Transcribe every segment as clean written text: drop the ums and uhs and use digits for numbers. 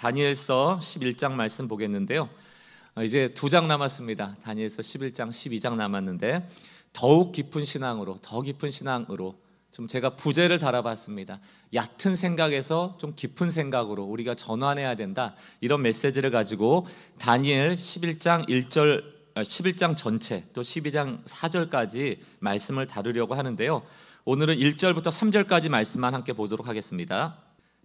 다니엘서 11장 말씀 보겠는데요. 이제 2장 남았습니다. 다니엘서 11장, 12장 남았는데 더욱 깊은 신앙으로, 더 깊은 신앙으로 좀 제가 부제를 달아봤습니다. 얕은 생각에서 좀 깊은 생각으로 우리가 전환해야 된다, 이런 메시지를 가지고 다니엘 11장 1절, 11장 전체 또 12장 4절까지 말씀을 다루려고 하는데요. 오늘은 1절부터 3절까지 말씀만 함께 보도록 하겠습니다.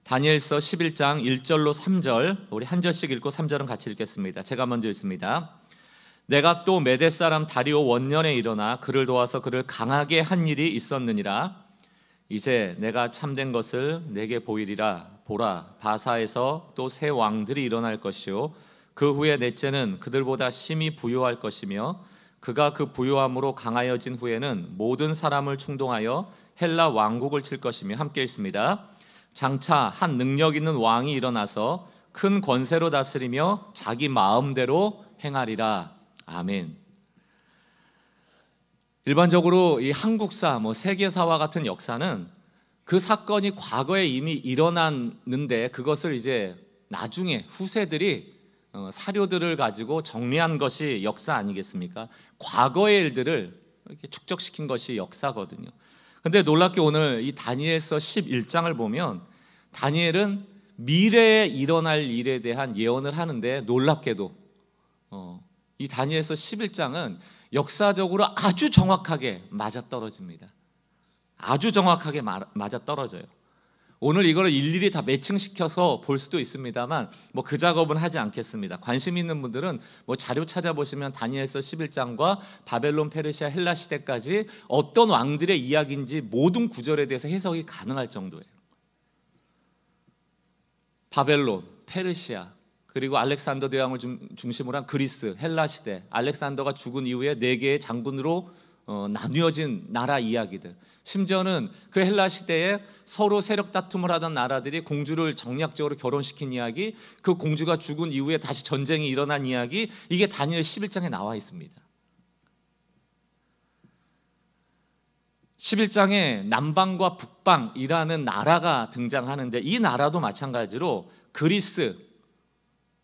다니엘서 11장 1절로 3절, 우리 한 절씩 읽고 3절은 같이 읽겠습니다. 제가 먼저 읽습니다. 내가 또 메대 사람 다리오 원년에 일어나 그를 도와서 그를 강하게 한 일이 있었느니라. 이제 내가 참된 것을 내게 보이리라. 보라, 바사에서 또 새 왕들이 일어날 것이요 그 후에 넷째는 그들보다 심히 부요할 것이며 그가 그 부요함으로 강하여진 후에는 모든 사람을 충동하여 헬라 왕국을 칠 것이며, 함께 있습니다. 장차 한 능력 있는 왕이 일어나서 큰 권세로 다스리며 자기 마음대로 행하리라. 아멘. 일반적으로 이 한국사, 세계사와 같은 역사는 그 사건이 과거에 이미 일어났는데 그것을 이제 나중에 후세들이 사료들을 가지고 정리한 것이 역사 아니겠습니까? 과거의 일들을 이렇게 축적시킨 것이 역사거든요. 근데 놀랍게 오늘 이 다니엘서 11장을 보면 다니엘은 미래에 일어날 일에 대한 예언을 하는데, 놀랍게도 이 다니엘서 11장은 역사적으로 아주 정확하게 맞아떨어집니다. 아주 정확하게 맞아떨어져요. 오늘 이걸 일일이 다 매칭시켜서 볼 수도 있습니다만 그 작업은 하지 않겠습니다. 관심 있는 분들은 자료 찾아보시면 다니엘서 11장과 바벨론, 페르시아, 헬라 시대까지 어떤 왕들의 이야기인지 모든 구절에 대해서 해석이 가능할 정도예요. 바벨론, 페르시아, 그리고 알렉산더 대왕을 중심으로 한 그리스, 헬라 시대, 알렉산더가 죽은 이후에 4개의 장군으로 나뉘어진 나라 이야기들, 심지어는 그 헬라 시대에 서로 세력 다툼을 하던 나라들이 공주를 정략적으로 결혼시킨 이야기, 그 공주가 죽은 이후에 다시 전쟁이 일어난 이야기, 이게 다니엘 11장에 나와 있습니다. 11장에 남방과 북방이라는 나라가 등장하는데, 이 나라도 마찬가지로 그리스,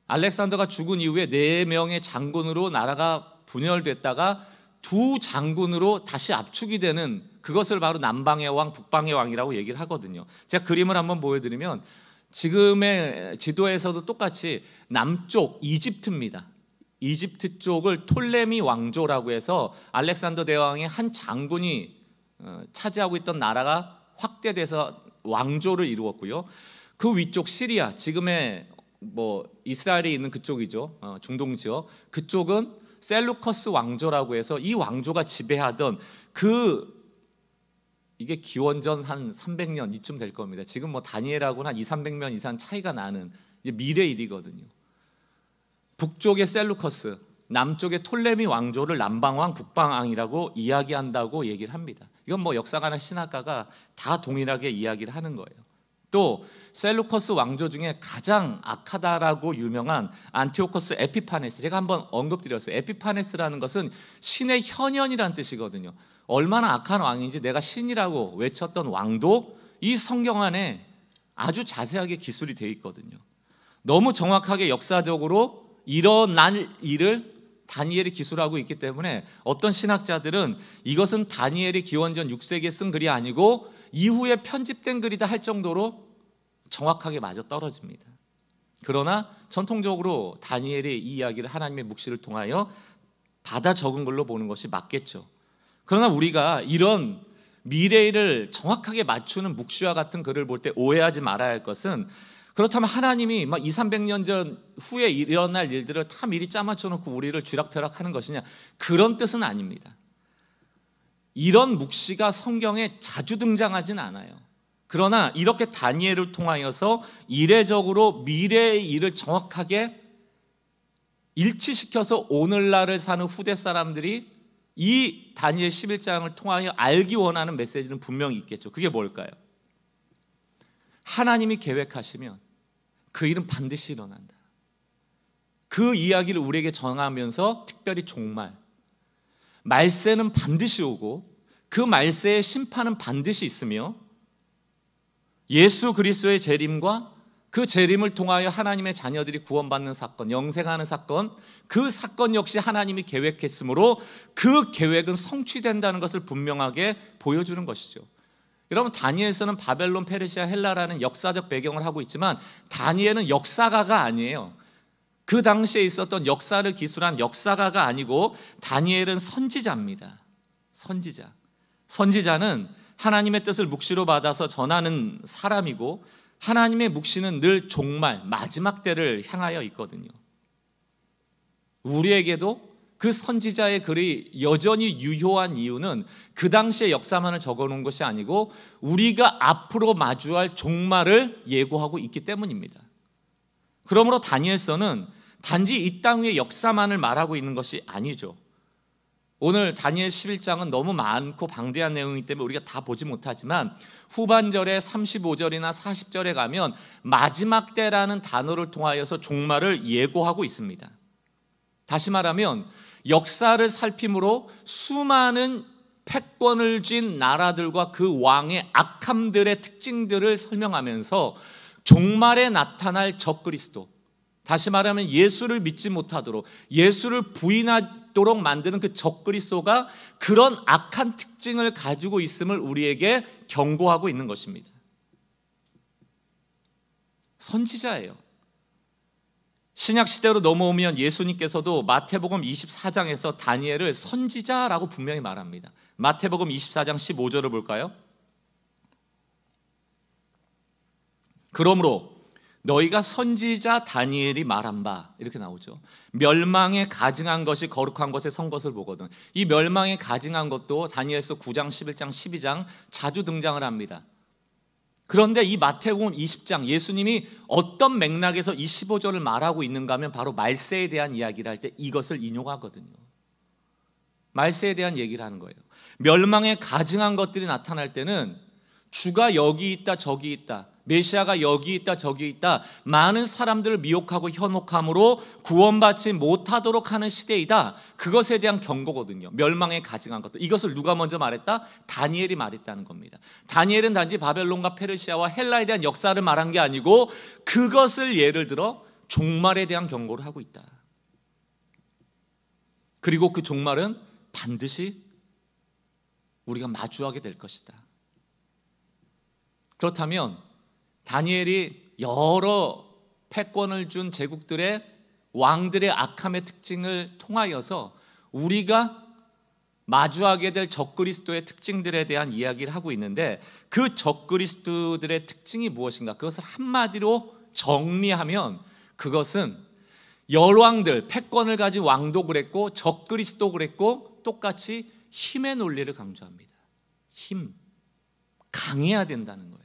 알렉산더가 죽은 이후에 4명의 장군으로 나라가 분열됐다가 2 장군으로 다시 압축이 되는, 그것을 바로 남방의 왕, 북방의 왕이라고 얘기를 하거든요. 제가 그림을 한번 보여드리면 지금의 지도에서도 똑같이 남쪽 이집트입니다. 이집트 쪽을 톨레미 왕조라고 해서 알렉산더 대왕의 한 장군이 차지하고 있던 나라가 확대돼서 왕조를 이루었고요. 그 위쪽 시리아, 지금의 이스라엘이 있는 그쪽이죠. 중동 지역, 그쪽은 셀루커스 왕조라고 해서 이 왕조가 지배하던 이게 기원전 한 300년 이쯤 될 겁니다. 지금 다니엘하고는 한 200~300년 이상 차이가 나는 미래 일이거든요. 북쪽의 셀루커스, 남쪽의 톨레미 왕조를 남방왕, 북방왕이라고 이야기한다고 얘기를 합니다. 이건 역사가나 신학가가 다 동일하게 이야기를 하는 거예요. 또 셀루커스 왕조 중에 가장 악하다라고 유명한 안티오코스 에피파네스, 제가 한번 언급드렸어요. 에피파네스라는 것은 신의 현현이라는 뜻이거든요. 얼마나 악한 왕인지 내가 신이라고 외쳤던 왕도 이 성경 안에 아주 자세하게 기술이 되어 있거든요. 너무 정확하게 역사적으로 일어날 일을 다니엘이 기술하고 있기 때문에 어떤 신학자들은 이것은 다니엘이 기원전 6세기에 쓴 글이 아니고 이후에 편집된 글이다 할 정도로 정확하게 맞아떨어집니다. 그러나 전통적으로 다니엘이 이 이야기를 하나님의 묵시를 통하여 받아 적은 걸로 보는 것이 맞겠죠. 그러나 우리가 이런 미래를 정확하게 맞추는 묵시와 같은 글을 볼 때 오해하지 말아야 할 것은, 그렇다면 하나님이 200~300년 전 후에 일어날 일들을 다 미리 짜맞춰 놓고 우리를 쥐락펴락하는 것이냐, 그런 뜻은 아닙니다. 이런 묵시가 성경에 자주 등장하진 않아요. 그러나 이렇게 다니엘을 통하여서 이례적으로 미래의 일을 정확하게 일치시켜서 오늘날을 사는 후대 사람들이 이 다니엘 11장을 통하여 알기 원하는 메시지는 분명히 있겠죠. 그게 뭘까요? 하나님이 계획하시면 그 일은 반드시 일어난다. 그 이야기를 우리에게 전하면서 특별히 종말, 말세는 반드시 오고 그 말세의 심판은 반드시 있으며 예수 그리스도의 재림과 그 재림을 통하여 하나님의 자녀들이 구원받는 사건, 영생하는 사건, 그 사건 역시 하나님이 계획했으므로 그 계획은 성취된다는 것을 분명하게 보여주는 것이죠. 여러분, 다니엘서는 바벨론, 페르시아, 헬라라는 역사적 배경을 하고 있지만 다니엘은 역사가가 아니에요. 그 당시에 있었던 역사를 기술한 역사가가 아니고 다니엘은 선지자입니다. 선지자. 선지자는 하나님의 뜻을 묵시로 받아서 전하는 사람이고 하나님의 묵시는 늘 종말, 마지막 때를 향하여 있거든요. 우리에게도 그 선지자의 글이 여전히 유효한 이유는 그 당시의 역사만을 적어놓은 것이 아니고 우리가 앞으로 마주할 종말을 예고하고 있기 때문입니다. 그러므로 다니엘서는 단지 이 땅 위의 역사만을 말하고 있는 것이 아니죠. 오늘 다니엘 11장은 너무 많고 방대한 내용이기 때문에 우리가 다 보지 못하지만 후반절에 35절이나 40절에 가면 마지막 때라는 단어를 통하여서 종말을 예고하고 있습니다. 다시 말하면 역사를 살핌으로 수많은 패권을 쥔 나라들과 그 왕의 악함들의 특징들을 설명하면서 종말에 나타날 적그리스도, 다시 말하면 예수를 믿지 못하도록 예수를 부인하도록 만드는 그 적그리스도가 그런 악한 특징을 가지고 있음을 우리에게 경고하고 있는 것입니다. 선지자예요. 신약 시대로 넘어오면 예수님께서도 마태복음 24장에서 다니엘을 선지자라고 분명히 말합니다. 마태복음 24장 15절을 볼까요? 그러므로 너희가 선지자 다니엘이 말한 바, 이렇게 나오죠. 멸망에 가증한 것이 거룩한 것에 선 것을 보거든. 이 멸망에 가증한 것도 다니엘서 9장, 11장, 12장 자주 등장을 합니다. 그런데 이 마태복음 20장 예수님이 어떤 맥락에서 이 15절을 말하고 있는가 하면 바로 말세에 대한 이야기를 할 때 이것을 인용하거든요. 말세에 대한 얘기를 하는 거예요. 멸망에 가증한 것들이 나타날 때는 주가 여기 있다 저기 있다, 메시아가 여기 있다 저기 있다, 많은 사람들을 미혹하고 현혹함으로 구원받지 못하도록 하는 시대이다, 그것에 대한 경고거든요. 멸망에 가증한 것들, 이것을 누가 먼저 말했다? 다니엘이 말했다는 겁니다. 다니엘은 단지 바벨론과 페르시아와 헬라에 대한 역사를 말한 게 아니고 그것을 예를 들어 종말에 대한 경고를 하고 있다. 그리고 그 종말은 반드시 우리가 마주하게 될 것이다. 그렇다면 다니엘이 여러 패권을 준 제국들의 왕들의 악함의 특징을 통하여서 우리가 마주하게 될 적그리스도의 특징들에 대한 이야기를 하고 있는데 그 적그리스도들의 특징이 무엇인가? 그것을 한마디로 정리하면 그것은 열왕들, 패권을 가진 왕도 그랬고 적그리스도 그랬고 똑같이 힘의 논리를 강조합니다. 힘, 강해야 된다는 거예요.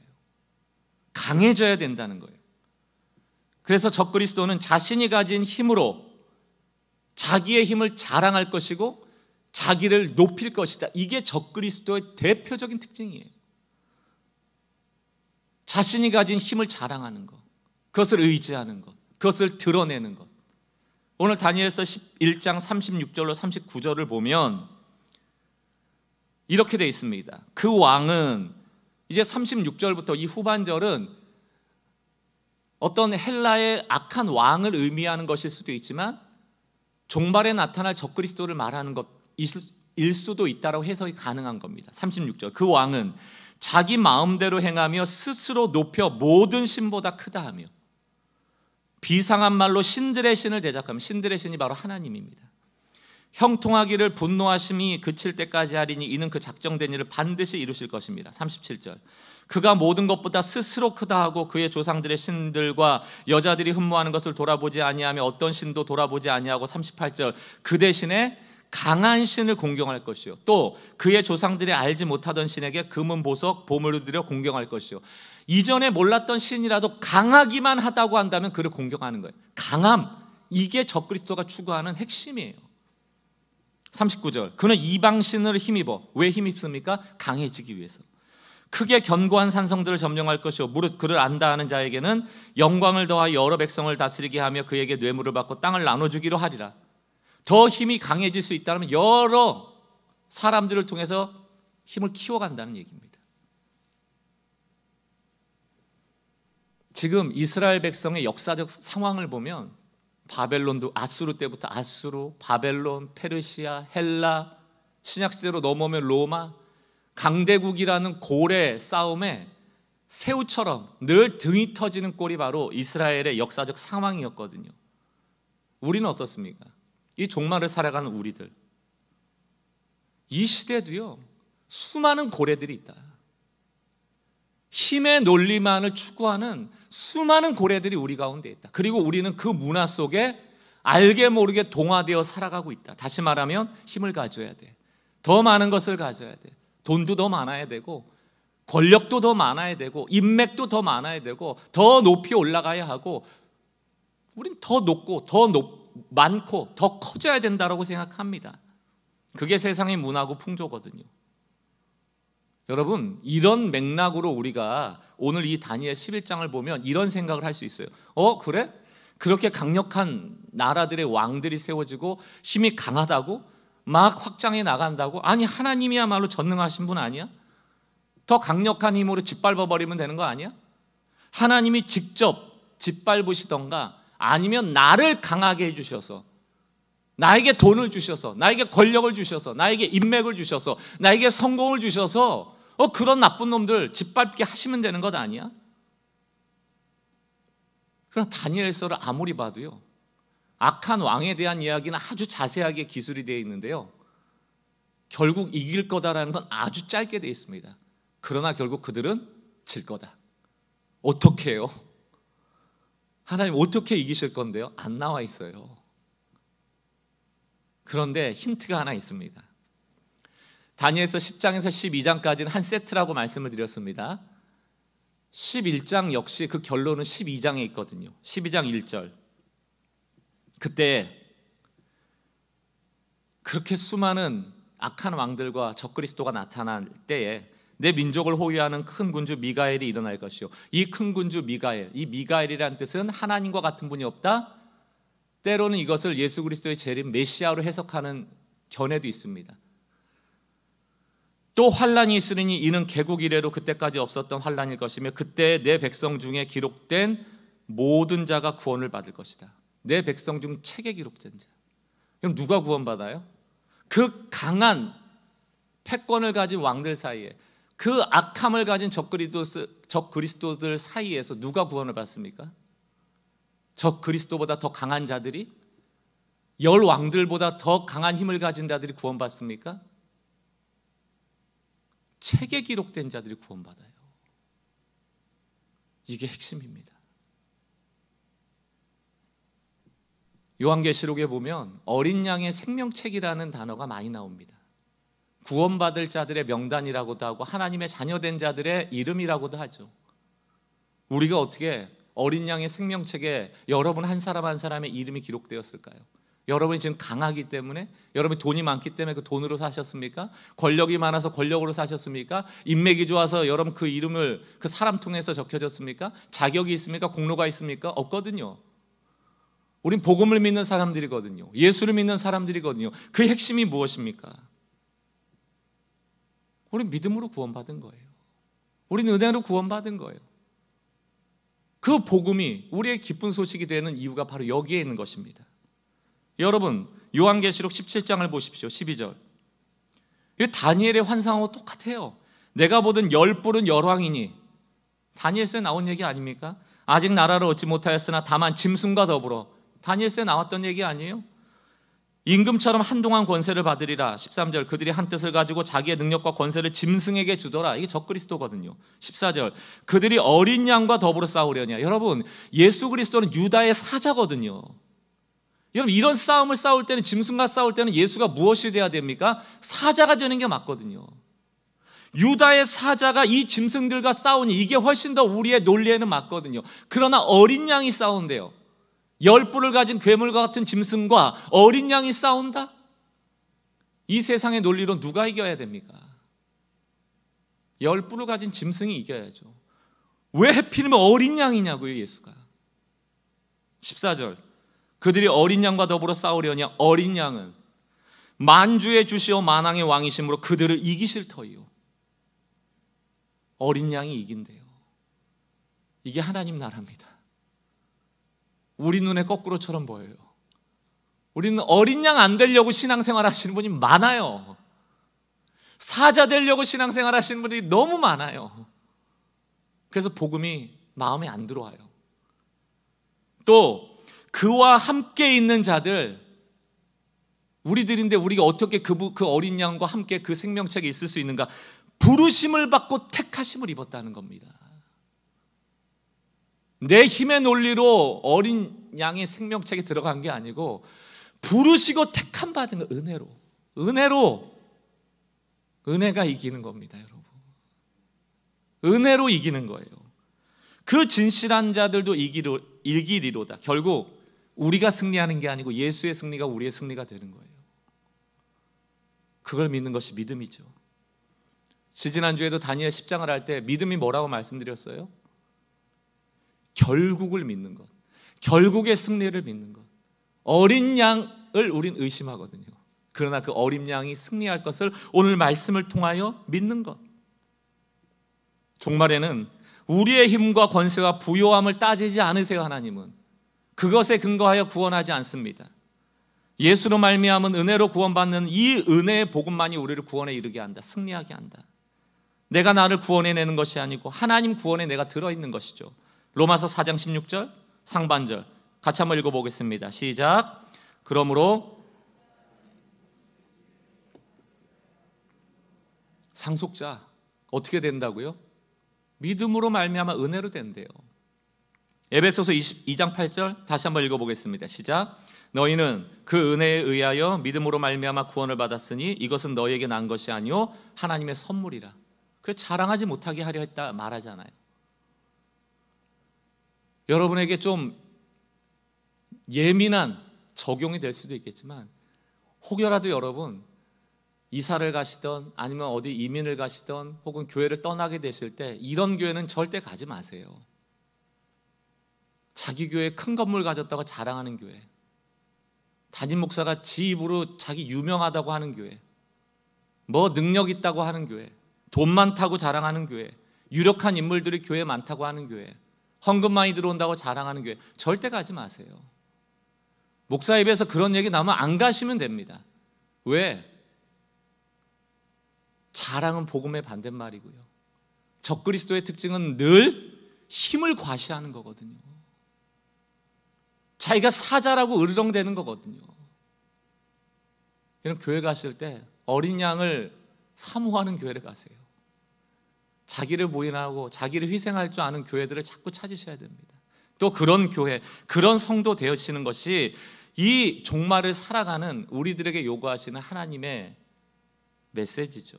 강해져야 된다는 거예요. 그래서 적그리스도는 자신이 가진 힘으로 자기의 힘을 자랑할 것이고 자기를 높일 것이다. 이게 적그리스도의 대표적인 특징이에요. 자신이 가진 힘을 자랑하는 것, 그것을 의지하는 것, 그것을 드러내는 것. 오늘 다니엘서 11장 36절로 39절을 보면 이렇게 되어 있습니다. 그 왕은, 이제 36절부터 이 후반절은 어떤 헬라의 악한 왕을 의미하는 것일 수도 있지만 종말에 나타날 적그리스도를 말하는 것일 수도 있다고 해석이 가능한 겁니다. 36절, 그 왕은 자기 마음대로 행하며 스스로 높여 모든 신보다 크다 하며 비상한 말로 신들의 신을 대적하며, 신들의 신이 바로 하나님입니다. 형통하기를 분노하심이 그칠 때까지 하리니 이는 그 작정된 일을 반드시 이루실 것입니다. 37절, 그가 모든 것보다 스스로 크다 하고 그의 조상들의 신들과 여자들이 흠모하는 것을 돌아보지 아니하며 어떤 신도 돌아보지 아니하고 38절, 그 대신에 강한 신을 공경할 것이요 또 그의 조상들이 알지 못하던 신에게 금은 보석 보물을 들여 공경할 것이요 이전에 몰랐던 신이라도 강하기만 하다고 한다면 그를 공경하는 거예요. 강함, 이게 적그리스도가 추구하는 핵심이에요. 39절, 그는 이방신을 힘입어. 왜 힘입습니까? 강해지기 위해서. 크게 견고한 산성들을 점령할 것이요 무릇 그를 안다 하는 자에게는 영광을 더하여 여러 백성을 다스리게 하며 그에게 뇌물을 받고 땅을 나눠주기로 하리라. 더 힘이 강해질 수 있다면 여러 사람들을 통해서 힘을 키워간다는 얘기입니다. 지금 이스라엘 백성의 역사적 상황을 보면 바벨론도 아수르 때부터 아수르, 바벨론, 페르시아, 헬라, 신약시대로 넘어오면 로마, 강대국이라는 고래 싸움에 새우처럼 늘 등이 터지는 꼴이 바로 이스라엘의 역사적 상황이었거든요. 우리는 어떻습니까? 이 종말을 살아가는 우리들, 이 시대도요 수많은 고래들이 있다. 힘의 논리만을 추구하는 수많은 고래들이 우리 가운데 있다. 그리고 우리는 그 문화 속에 알게 모르게 동화되어 살아가고 있다. 다시 말하면 힘을 가져야 돼. 더 많은 것을 가져야 돼. 돈도 더 많아야 되고, 권력도 더 많아야 되고, 인맥도 더 많아야 되고, 더 높이 올라가야 하고, 우린 더 높고 더 많고 더 커져야 된다고 생각합니다. 그게 세상의 문화고 풍조거든요. 여러분, 이런 맥락으로 우리가 오늘 이 다니엘 11장을 보면 이런 생각을 할 수 있어요. 그래? 그렇게 강력한 나라들의 왕들이 세워지고 힘이 강하다고? 막 확장해 나간다고? 아니, 하나님이야말로 전능하신 분 아니야? 더 강력한 힘으로 짓밟아버리면 되는 거 아니야? 하나님이 직접 짓밟으시던가 아니면 나를 강하게 해주셔서, 나에게 돈을 주셔서, 나에게 권력을 주셔서, 나에게 인맥을 주셔서, 나에게 성공을 주셔서 그런 나쁜 놈들 짓밟게 하시면 되는 것 아니야? 그럼 다니엘서를 아무리 봐도요, 악한 왕에 대한 이야기는 아주 자세하게 기술이 되어 있는데요, 결국 이길 거다라는 건 아주 짧게 되어 있습니다. 그러나 결국 그들은 질 거다. 어떻게 해요? 하나님 어떻게 이기실 건데요? 안 나와 있어요. 그런데 힌트가 하나 있습니다. 다니엘서 10장에서 12장까지는 한 세트라고 말씀을 드렸습니다. 11장 역시 그 결론은 12장에 있거든요. 12장 1절. 그때 그렇게 수많은 악한 왕들과 적그리스도가 나타날 때에 내 민족을 호위하는 큰 군주 미가엘이 일어날 것이요. 이 큰 군주 미가엘, 이 미가엘이라는 뜻은 하나님과 같은 분이 없다. 때로는 이것을 예수 그리스도의 재림 메시아로 해석하는 견해도 있습니다. 또 환란이 있으리니 이는 개국 이래로 그때까지 없었던 환란일 것이며 그때 내 백성 중에 기록된 모든 자가 구원을 받을 것이다. 내 백성 중 책에 기록된 자. 그럼 누가 구원받아요? 그 강한 패권을 가진 왕들 사이에, 그 악함을 가진 적그리스도들 사이에서 누가 구원을 받습니까? 적그리스도보다 더 강한 자들이, 열 왕들보다 더 강한 힘을 가진 자들이 구원받습니까? 책에 기록된 자들이 구원받아요. 이게 핵심입니다. 요한계시록에 보면 어린 양의 생명책이라는 단어가 많이 나옵니다. 구원받을 자들의 명단이라고도 하고 하나님의 자녀된 자들의 이름이라고도 하죠. 우리가 어떻게 어린 양의 생명책에 여러분 한 사람 한 사람의 이름이 기록되었을까요? 여러분이 지금 강하기 때문에, 여러분이 돈이 많기 때문에 그 돈으로 사셨습니까? 권력이 많아서 권력으로 사셨습니까? 인맥이 좋아서 여러분 그 이름을 그 사람 통해서 적혀졌습니까? 자격이 있습니까? 공로가 있습니까? 없거든요. 우린 복음을 믿는 사람들이거든요. 예수를 믿는 사람들이거든요. 그 핵심이 무엇입니까? 우린 믿음으로 구원받은 거예요. 우린 은혜로 구원받은 거예요. 그 복음이 우리의 기쁜 소식이 되는 이유가 바로 여기에 있는 것입니다. 여러분, 요한계시록 17장을 보십시오. 12절. 이 다니엘의 환상하고 똑같아요. 내가 보던 열뿔은 열왕이니, 다니엘서에 나온 얘기 아닙니까? 아직 나라를 얻지 못하였으나 다만 짐승과 더불어, 다니엘서에 나왔던 얘기 아니에요? 임금처럼 한동안 권세를 받으리라. 13절. 그들이 한 뜻을 가지고 자기의 능력과 권세를 짐승에게 주더라. 이게 적그리스도거든요. 14절. 그들이 어린 양과 더불어 싸우려냐. 여러분, 예수 그리스도는 유다의 사자거든요. 여러분, 이런 싸움을 싸울 때는, 짐승과 싸울 때는 예수가 무엇이 돼야 됩니까? 사자가 되는 게 맞거든요. 유다의 사자가 이 짐승들과 싸우니 이게 훨씬 더 우리의 논리에는 맞거든요. 그러나 어린 양이 싸운대요. 열뿔을 가진 괴물과 같은 짐승과 어린 양이 싸운다? 이 세상의 논리로 누가 이겨야 됩니까? 열뿔을 가진 짐승이 이겨야죠. 왜 하필이면 어린 양이냐고요, 예수가. 14절. 그들이 어린 양과 더불어 싸우려냐. 어린 양은 만주의 주시오 만왕의 왕이심으로 그들을 이기실 터이요. 어린 양이 이긴대요. 이게 하나님 나라입니다. 우리 눈에 거꾸로처럼 보여요. 우리는 어린 양 안 되려고 신앙생활 하시는 분이 많아요. 사자 되려고 신앙생활 하시는 분들이 너무 많아요. 그래서 복음이 마음에 안 들어와요. 또 그와 함께 있는 자들, 우리들인데 우리가 어떻게 그 어린 양과 함께 그 생명책에 있을 수 있는가? 부르심을 받고 택하심을 입었다는 겁니다. 내 힘의 논리로 어린 양의 생명책에 들어간 게 아니고 부르시고 택함 받은 거, 은혜로 은혜가 이기는 겁니다, 여러분. 은혜로 이기는 거예요. 그 진실한 자들도 이기리로다. 결국 우리가 승리하는 게 아니고 예수의 승리가 우리의 승리가 되는 거예요. 그걸 믿는 것이 믿음이죠. 지지난주에도 다니엘 10장을 할 때 믿음이 뭐라고 말씀드렸어요? 결국을 믿는 것, 결국의 승리를 믿는 것. 어린 양을 우린 의심하거든요. 그러나 그 어린 양이 승리할 것을 오늘 말씀을 통하여 믿는 것. 종말에는 우리의 힘과 권세와 부요함을 따지지 않으세요. 하나님은 그것에 근거하여 구원하지 않습니다. 예수로 말미암은 은혜로 구원받는 이 은혜의 복음만이 우리를 구원에 이르게 한다, 승리하게 한다. 내가 나를 구원해내는 것이 아니고 하나님 구원에 내가 들어있는 것이죠. 로마서 4장 16절 상반절 같이 한번 읽어보겠습니다. 시작. 그러므로 상속자 어떻게 된다고요? 믿음으로 말미암아 은혜로 된대요. 에베소서 22장 8절 다시 한번 읽어보겠습니다. 시작. 너희는 그 은혜에 의하여 믿음으로 말미암아 구원을 받았으니 이것은 너희에게 난 것이 아니요 하나님의 선물이라. 그래서 자랑하지 못하게 하려 했다 말하잖아요. 여러분에게 좀 예민한 적용이 될 수도 있겠지만 혹여라도 여러분 이사를 가시던 아니면 어디 이민을 가시던 혹은 교회를 떠나게 되실 때 이런 교회는 절대 가지 마세요. 자기 교회 큰 건물 가졌다고 자랑하는 교회, 담임 목사가 지 입으로 자기 유명하다고 하는 교회, 뭐 능력 있다고 하는 교회, 돈 많다고 자랑하는 교회, 유력한 인물들이 교회에 많다고 하는 교회, 헌금 많이 들어온다고 자랑하는 교회 절대 가지 마세요. 목사 입에서 그런 얘기 나오면 안 가시면 됩니다. 왜? 자랑은 복음의 반대말이고요. 적그리스도의 특징은 늘 힘을 과시하는 거거든요. 자기가 사자라고 으르렁대는 거거든요. 여러분 교회 가실 때 어린 양을 사모하는 교회를 가세요. 자기를 부인하고 자기를 희생할 줄 아는 교회들을 자꾸 찾으셔야 됩니다. 또 그런 교회, 그런 성도 되시는 것이 이 종말을 살아가는 우리들에게 요구하시는 하나님의 메시지죠.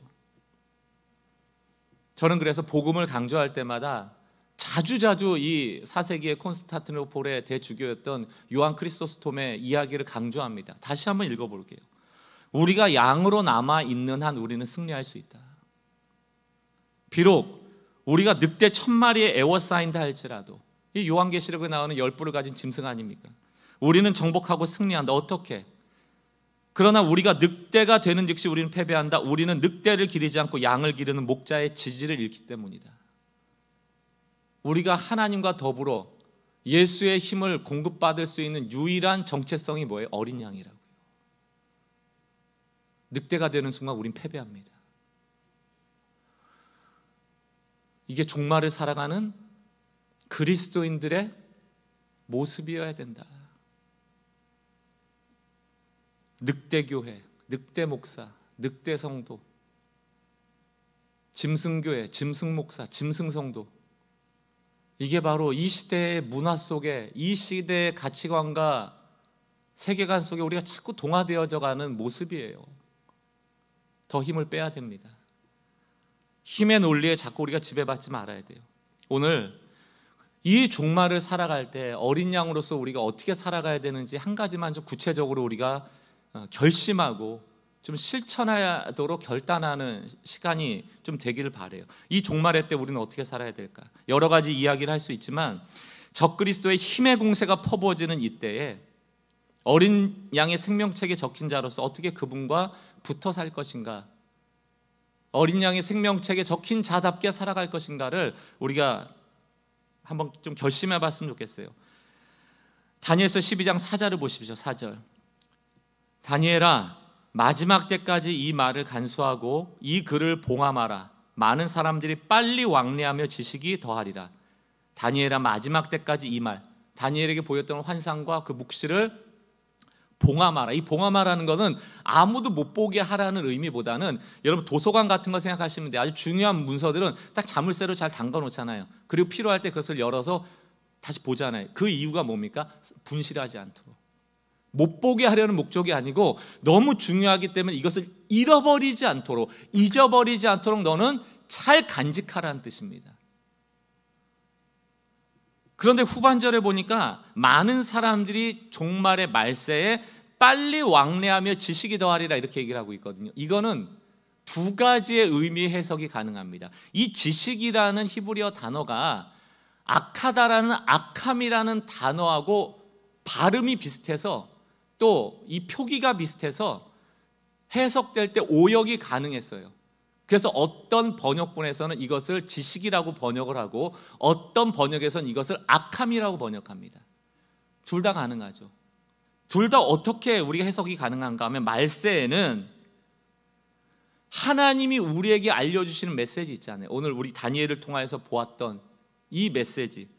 저는 그래서 복음을 강조할 때마다 자주자주 이 4세기의 콘스탄티노폴의 대주교였던 요한 크리소스톰의 이야기를 강조합니다. 다시 한번 읽어볼게요. 우리가 양으로 남아있는 한 우리는 승리할 수 있다. 비록 우리가 늑대 1000마리에 에워싸인다 할지라도, 이 요한계시록에 나오는 10뿔을 가진 짐승 아닙니까? 우리는 정복하고 승리한다. 어떻게? 그러나 우리가 늑대가 되는 즉시 우리는 패배한다. 우리는 늑대를 기르지 않고 양을 기르는 목자의 지지를 잃기 때문이다. 우리가 하나님과 더불어 예수의 힘을 공급받을 수 있는 유일한 정체성이 뭐예요? 어린 양이라고요. 늑대가 되는 순간 우린 패배합니다. 이게 종말을 살아가는 그리스도인들의 모습이어야 된다. 늑대 교회, 늑대 목사, 늑대 성도, 짐승 교회, 짐승 목사, 짐승 성도. 이게 바로 이 시대의 문화 속에, 이 시대의 가치관과 세계관 속에 우리가 자꾸 동화되어져 가는 모습이에요. 더 힘을 빼야 됩니다. 힘의 논리에 자꾸 우리가 지배받지 말아야 돼요. 오늘 이 종말을 살아갈 때 어린 양으로서 우리가 어떻게 살아가야 되는지 한 가지만 좀 구체적으로 우리가 결심하고 좀 실천하도록 결단하는 시간이 좀 되기를 바라요. 이 종말의 때 우리는 어떻게 살아야 될까? 여러 가지 이야기를 할 수 있지만 적그리스도의 힘의 공세가 퍼부어지는 이때에 어린 양의 생명책에 적힌 자로서 어떻게 그분과 붙어 살 것인가, 어린 양의 생명책에 적힌 자답게 살아갈 것인가를 우리가 한번 좀 결심해 봤으면 좋겠어요. 다니엘서 12장 4절을 보십시오. 4절. 다니엘아, 마지막 때까지 이 말을 간수하고 이 글을 봉함하라. 많은 사람들이 빨리 왕래하며 지식이 더하리라. 다니엘아, 마지막 때까지 이 말, 다니엘에게 보였던 환상과 그 묵시를 봉함하라. 이 봉함하라는 것은 아무도 못 보게 하라는 의미보다는, 여러분 도서관 같은 거 생각하시면 돼요. 아주 중요한 문서들은 딱 자물쇠로 잘 담가 놓잖아요. 그리고 필요할 때 그것을 열어서 다시 보잖아요. 그 이유가 뭡니까? 분실하지 않도록. 못 보게 하려는 목적이 아니고 너무 중요하기 때문에 이것을 잃어버리지 않도록, 잊어버리지 않도록 너는 잘 간직하라는 뜻입니다. 그런데 후반절에 보니까 많은 사람들이 종말의 말세에 빨리 왕래하며 지식이 더하리라 이렇게 얘기를 하고 있거든요. 이거는 두 가지의 의미 해석이 가능합니다. 이 지식이라는 히브리어 단어가 아카다라는 아캄이라는 단어하고 발음이 비슷해서, 또 이 표기가 비슷해서 해석될 때 오역이 가능했어요. 그래서 어떤 번역본에서는 이것을 지식이라고 번역을 하고 어떤 번역에서는 이것을 아캄이라고 번역합니다. 둘 다 가능하죠. 둘 다 어떻게 우리가 해석이 가능한가 하면, 말세에는 하나님이 우리에게 알려주시는 메시지 있잖아요. 오늘 우리 다니엘을 통해서 보았던 이 메시지,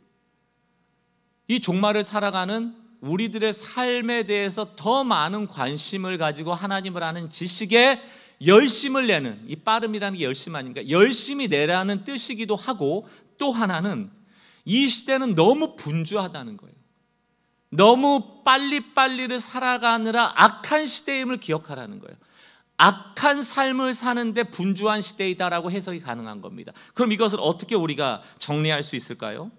이 종말을 살아가는 우리들의 삶에 대해서 더 많은 관심을 가지고 하나님을 아는 지식에 열심을 내는, 이 빠름이라는 게 열심 아닌가? 열심히 내라는 뜻이기도 하고, 또 하나는 이 시대는 너무 분주하다는 거예요. 너무 빨리빨리를 살아가느라 악한 시대임을 기억하라는 거예요. 악한 삶을 사는데 분주한 시대이다라고 해석이 가능한 겁니다. 그럼 이것을 어떻게 우리가 정리할 수 있을까요?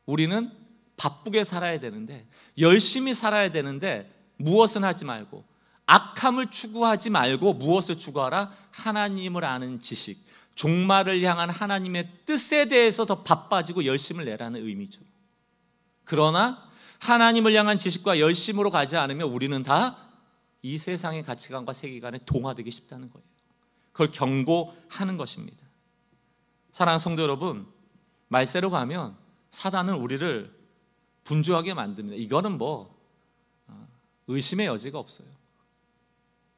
우리는 바쁘게 살아야 되는데, 열심히 살아야 되는데 무엇은 하지 말고, 악함을 추구하지 말고 무엇을 추구하라? 하나님을 아는 지식, 종말을 향한 하나님의 뜻에 대해서 더 바빠지고 열심을 내라는 의미죠. 그러나 하나님을 향한 지식과 열심으로 가지 않으면 우리는 다 이 세상의 가치관과 세계관에 동화되기 쉽다는 거예요. 그걸 경고하는 것입니다. 사랑하는 성도 여러분, 말세로 가면 사단은 우리를 분주하게 만듭니다. 이거는 의심의 여지가 없어요.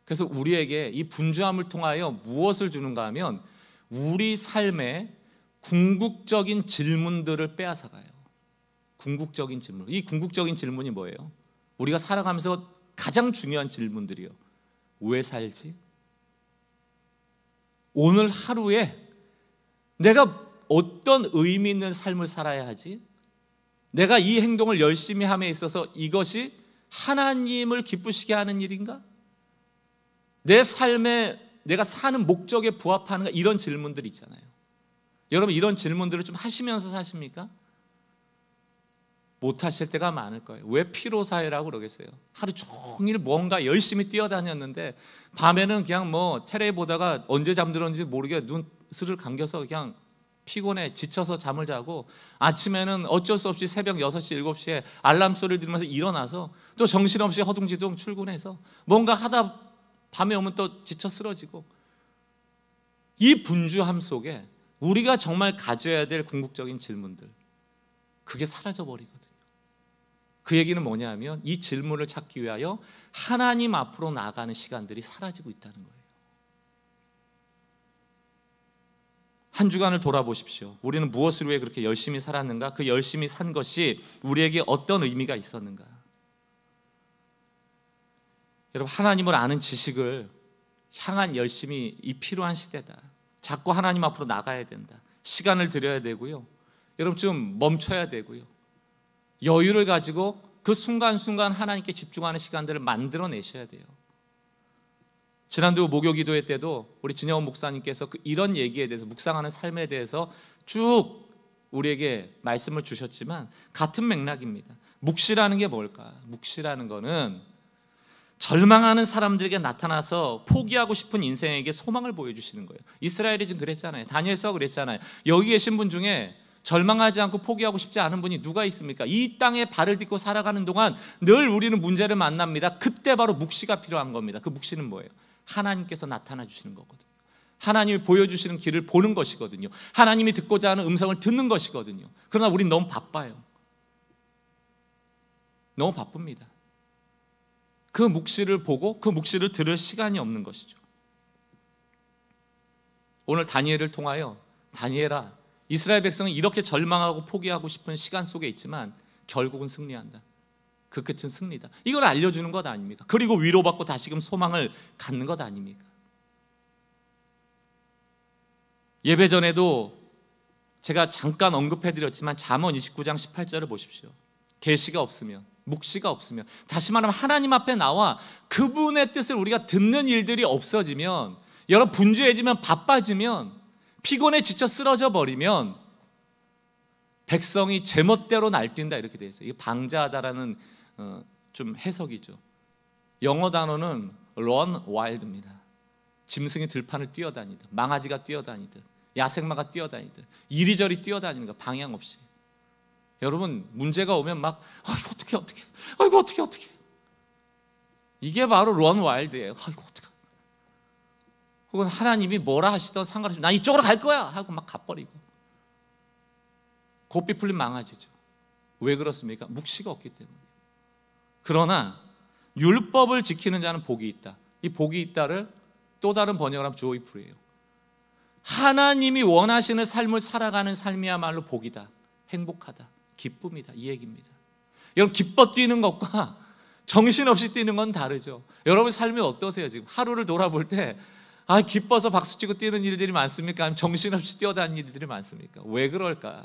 그래서 우리에게 이 분주함을 통하여 무엇을 주는가 하면, 우리 삶에 궁극적인 질문들을 빼앗아가요. 궁극적인 질문. 이 궁극적인 질문이 뭐예요? 우리가 살아가면서 가장 중요한 질문들이요. 왜 살지? 오늘 하루에 내가 어떤 의미 있는 삶을 살아야 하지? 내가 이 행동을 열심히 함에 있어서 이것이 하나님을 기쁘시게 하는 일인가? 내 삶에 내가 사는 목적에 부합하는가? 이런 질문들이 있잖아요. 여러분, 이런 질문들을 좀 하시면서 사십니까? 못 하실 때가 많을 거예요. 왜 피로사회라고 그러겠어요? 하루 종일 뭔가 열심히 뛰어다녔는데 밤에는 그냥 텔레비 보다가 언제 잠들었는지 모르게 눈스를 감겨서 그냥 피곤해 지쳐서 잠을 자고, 아침에는 어쩔 수 없이 새벽 6시, 7시에 알람 소리를 들으면서 일어나서 또 정신없이 허둥지둥 출근해서 뭔가 하다 밤에 오면 또 지쳐 쓰러지고, 이 분주함 속에 우리가 정말 가져야 될 궁극적인 질문들, 그게 사라져버리거든요. 그 얘기는 뭐냐면, 이 질문을 찾기 위하여 하나님 앞으로 나아가는 시간들이 사라지고 있다는 거예요. 한 주간을 돌아보십시오. 우리는 무엇을 위해 그렇게 열심히 살았는가? 그 열심히 산 것이 우리에게 어떤 의미가 있었는가? 여러분, 하나님을 아는 지식을 향한 열심이 이 필요한 시대다. 자꾸 하나님 앞으로 나가야 된다. 시간을 들여야 되고요. 여러분, 좀 멈춰야 되고요. 여유를 가지고 그 순간순간 하나님께 집중하는 시간들을 만들어내셔야 돼요. 지난주 목요 기도회 때도 우리 진영원 목사님께서 이런 얘기에 대해서, 묵상하는 삶에 대해서 쭉 우리에게 말씀을 주셨지만 같은 맥락입니다. 묵시라는 게 뭘까? 묵시라는 거는 절망하는 사람들에게 나타나서 포기하고 싶은 인생에게 소망을 보여주시는 거예요. 이스라엘이 지금 그랬잖아요. 다니엘서가 그랬잖아요. 여기 계신 분 중에 절망하지 않고 포기하고 싶지 않은 분이 누가 있습니까? 이 땅에 발을 딛고 살아가는 동안 늘 우리는 문제를 만납니다. 그때 바로 묵시가 필요한 겁니다. 그 묵시는 뭐예요? 하나님께서 나타나 주시는 거거든요. 하나님이 보여주시는 길을 보는 것이거든요. 하나님이 듣고자 하는 음성을 듣는 것이거든요. 그러나 우린 너무 바빠요. 너무 바쁩니다. 그 묵시를 보고 그 묵시를 들을 시간이 없는 것이죠. 오늘 다니엘을 통하여 다니엘아, 이스라엘 백성은 이렇게 절망하고 포기하고 싶은 시간 속에 있지만 결국은 승리한다. 그 끝은 승리다. 이걸 알려주는 것 아닙니까? 그리고 위로받고 다시금 소망을 갖는 것 아닙니까? 예배 전에도 제가 잠깐 언급해드렸지만 잠언 29장 18절을 보십시오. 계시가 없으면, 묵시가 없으면, 다시 말하면 하나님 앞에 나와 그분의 뜻을 우리가 듣는 일들이 없어지면, 여러분 분주해지면, 바빠지면, 피곤해 지쳐 쓰러져 버리면 백성이 제멋대로 날뛴다 이렇게 돼 있어요. 이게 방자하다라는 좀 해석이죠. 영어 단어는 run wild입니다. 짐승이 들판을 뛰어다니듯, 망아지가 뛰어다니듯, 야생마가 뛰어다니듯, 이리저리 뛰어다니는 거 방향 없이. 여러분 문제가 오면 막 어떻게 아이고 어떻게 이게 바로 run wild예요. 아이고 어떡해. 혹은 하나님이 뭐라 하시던 상관없이 난 이쪽으로 갈 거야 하고 막 가버리고, 고삐 풀린 망아지죠. 왜 그렇습니까? 묵시가 없기 때문에. 그러나 율법을 지키는 자는 복이 있다. 이 복이 있다를 또 다른 번역을 하면 joyful이에요. 하나님이 원하시는 삶을 살아가는 삶이야말로 복이다, 행복하다, 기쁨이다, 이 얘기입니다. 여러분 기뻐 뛰는 것과 정신없이 뛰는 건 다르죠. 여러분 삶이 어떠세요? 지금 하루를 돌아볼 때 기뻐서 박수치고 뛰는 일들이 많습니까? 아니면 정신없이 뛰어다니는 일들이 많습니까? 왜 그럴까?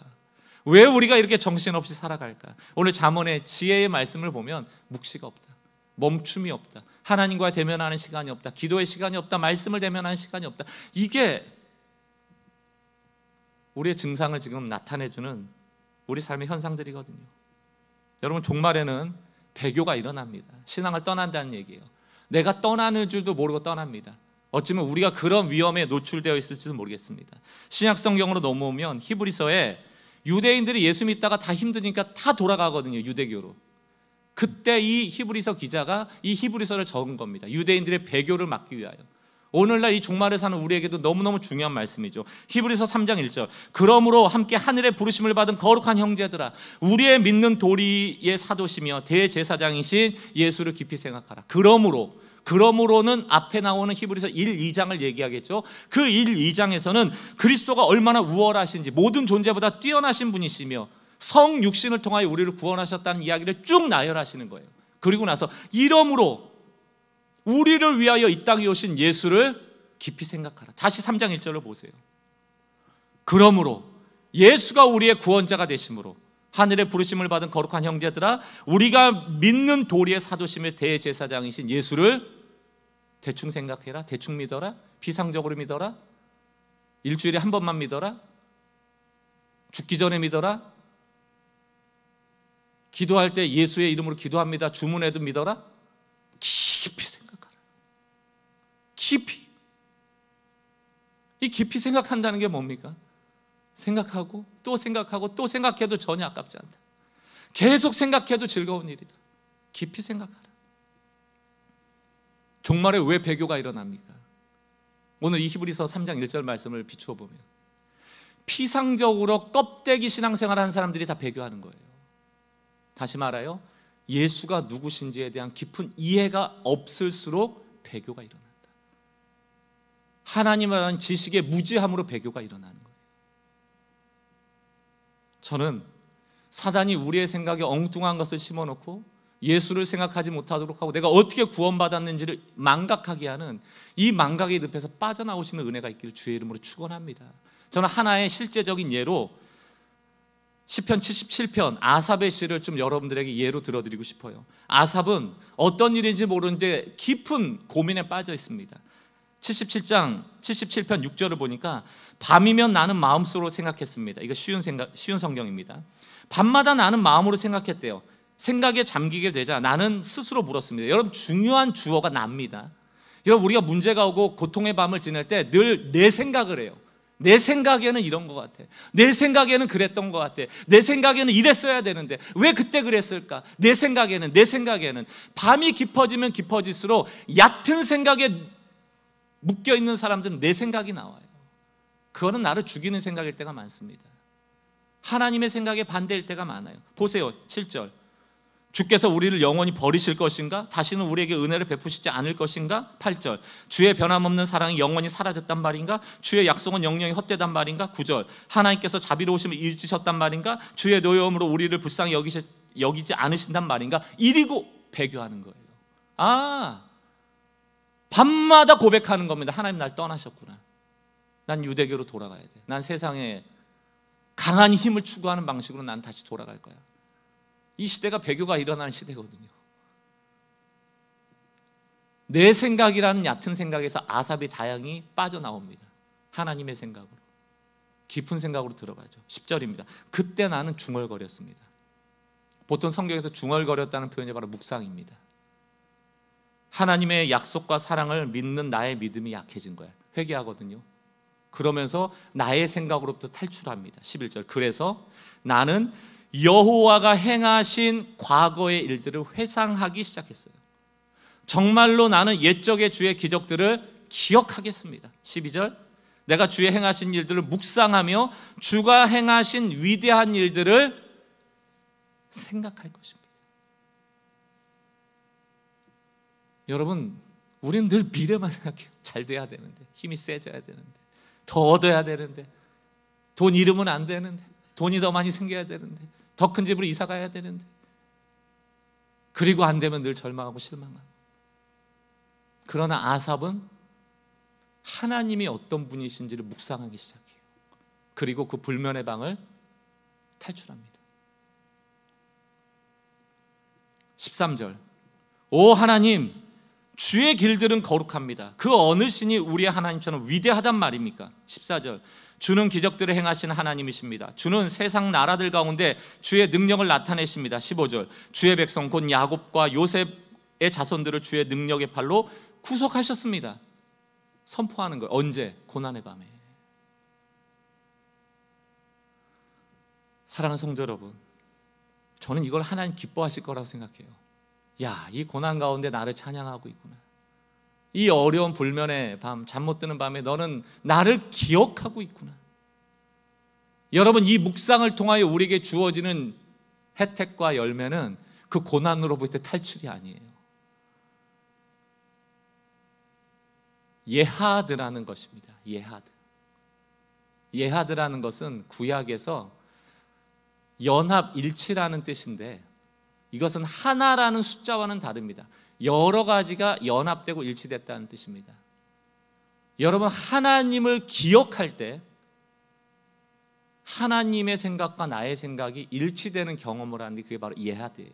왜 우리가 이렇게 정신없이 살아갈까? 오늘 잠언의 지혜의 말씀을 보면 묵시가 없다, 멈춤이 없다, 하나님과 대면하는 시간이 없다, 기도의 시간이 없다, 말씀을 대면하는 시간이 없다. 이게 우리의 증상을 지금 나타내주는 우리 삶의 현상들이거든요. 여러분 종말에는 배교가 일어납니다. 신앙을 떠난다는 얘기예요. 내가 떠나는 줄도 모르고 떠납니다. 어쩌면 우리가 그런 위험에 노출되어 있을지도 모르겠습니다. 신약 성경으로 넘어오면 히브리서에 유대인들이 예수 믿다가 다 힘드니까 다 돌아가거든요, 유대교로. 그때 이 히브리서 기자가 이 히브리서를 적은 겁니다. 유대인들의 배교를 막기 위하여. 오늘날 이 종말을 사는 우리에게도 너무너무 중요한 말씀이죠. 히브리서 3장 1절. 그러므로 함께 하늘의 부르심을 받은 거룩한 형제들아, 우리의 믿는 도리의 사도시며 대제사장이신 예수를 깊이 생각하라. 그러므로는 앞에 나오는 히브리서 1, 2장을 얘기하겠죠. 그 1, 2장에서는 그리스도가 얼마나 우월하신지, 모든 존재보다 뛰어나신 분이시며 성육신을 통하여 우리를 구원하셨다는 이야기를 쭉 나열하시는 거예요. 그리고 나서 이러므로 우리를 위하여 이 땅에 오신 예수를 깊이 생각하라. 다시 3장 1절을 보세요. 그러므로 예수가 우리의 구원자가 되심으로 하늘의 부르심을 받은 거룩한 형제들아, 우리가 믿는 도리의 사도심의 대제사장이신 예수를 대충 생각해라, 대충 믿어라, 피상적으로 믿어라, 일주일에 한 번만 믿어라, 죽기 전에 믿어라, 기도할 때 예수의 이름으로 기도합니다, 주문해도 믿어라. 깊이 생각하라. 깊이. 이 깊이 생각한다는 게 뭡니까? 생각하고 또 생각하고 또 생각해도 전혀 아깝지 않다. 계속 생각해도 즐거운 일이다. 깊이 생각하라. 종말에 왜 배교가 일어납니까? 오늘 이 히브리서 3장 1절 말씀을 비추어 보면 피상적으로 껍데기 신앙생활을 하는 사람들이 다 배교하는 거예요. 다시 말하여 예수가 누구신지에 대한 깊은 이해가 없을수록 배교가 일어난다. 하나님을 아는 지식의 무지함으로 배교가 일어나는 거예요. 저는 사단이 우리의 생각에 엉뚱한 것을 심어놓고 예수를 생각하지 못하도록 하고 내가 어떻게 구원받았는지를 망각하게 하는 이 망각의 늪에서 빠져나오시는 은혜가 있기를 주의 이름으로 축원합니다. 저는 하나의 실제적인 예로 시편 77편 아삽의 시를 좀 여러분들에게 예로 들어드리고 싶어요. 아삽은 어떤 일인지 모르는데 깊은 고민에 빠져 있습니다. 77편 6절을 보니까 밤이면 나는 마음속으로 생각했습니다. 이거 쉬운 성경입니다. 밤마다 나는 마음으로 생각했대요. 생각에 잠기게 되자 나는 스스로 물었습니다. 여러분 중요한 주어가 납니다. 여러분 우리가 문제가 오고 고통의 밤을 지낼 때 늘 내 생각을 해요. 내 생각에는 이런 것 같아. 내 생각에는 그랬던 것 같아. 내 생각에는 이랬어야 되는데 왜 그때 그랬을까? 내 생각에는 밤이 깊어지면 깊어질수록 얕은 생각에 묶여있는 사람들은 내 생각이 나와요. 그거는 나를 죽이는 생각일 때가 많습니다. 하나님의 생각에 반대일 때가 많아요. 보세요, 7절. 주께서 우리를 영원히 버리실 것인가? 다시는 우리에게 은혜를 베푸시지 않을 것인가? 8절. 주의 변함없는 사랑이 영원히 사라졌단 말인가? 주의 약속은 영영이 헛되단 말인가? 9절. 하나님께서 자비로우심을 잊으셨단 말인가? 주의 노여움으로 우리를 불쌍히 여기지 않으신단 말인가? 이리고 배교하는 거예요. 밤마다 고백하는 겁니다. 하나님 날 떠나셨구나. 난 유대교로 돌아가야 돼. 난 세상에 강한 힘을 추구하는 방식으로 난 다시 돌아갈 거야. 이 시대가 배교가 일어나는 시대거든요. 내 생각이라는 얕은 생각에서 아삽이 다양히 빠져나옵니다. 하나님의 생각으로, 깊은 생각으로 들어가죠. 10절입니다. 그때 나는 중얼거렸습니다. 보통 성경에서 중얼거렸다는 표현이 바로 묵상입니다. 하나님의 약속과 사랑을 믿는 나의 믿음이 약해진 거야. 회개하거든요. 그러면서 나의 생각으로부터 탈출합니다. 11절. 그래서 나는 여호와가 행하신 과거의 일들을 회상하기 시작했어요. 정말로 나는 옛적의 주의 기적들을 기억하겠습니다. 12절. 내가 주의 행하신 일들을 묵상하며 주가 행하신 위대한 일들을 생각할 것입니다. 여러분, 우리는 늘 미래만 생각해요. 잘 돼야 되는데, 힘이 세져야 되는데, 더 얻어야 되는데, 돈 잃으면 안 되는데, 돈이 더 많이 생겨야 되는데, 더 큰 집으로 이사 가야 되는데, 그리고 안 되면 늘 절망하고 실망하고. 그러나 아삽은 하나님이 어떤 분이신지를 묵상하기 시작해요. 그리고 그 불면의 방을 탈출합니다. 13절. 오 하나님, 주의 길들은 거룩합니다. 그 어느 신이 우리의 하나님처럼 위대하단 말입니까? 14절. 주는 기적들을 행하시는 하나님이십니다. 주는 세상 나라들 가운데 주의 능력을 나타내십니다. 15절. 주의 백성 곧 야곱과 요셉의 자손들을 주의 능력의 팔로 구속하셨습니다. 선포하는 거예요. 언제? 고난의 밤에. 사랑하는 성도 여러분, 저는 이걸 하나님 기뻐하실 거라고 생각해요. 야, 이 고난 가운데 나를 찬양하고 있구나. 이 어려운 불면의 밤, 잠 못 드는 밤에 너는 나를 기억하고 있구나. 여러분, 이 묵상을 통하여 우리에게 주어지는 혜택과 열매는 그 고난으로부터 탈출이 아니에요. 예하드라는 것입니다. 예하드. 예하드라는 것은 구약에서 연합, 일치라는 뜻인데, 이것은 하나라는 숫자와는 다릅니다. 여러 가지가 연합되고 일치됐다는 뜻입니다. 여러분, 하나님을 기억할 때 하나님의 생각과 나의 생각이 일치되는 경험을 하는 게 그게 바로 예하드예요.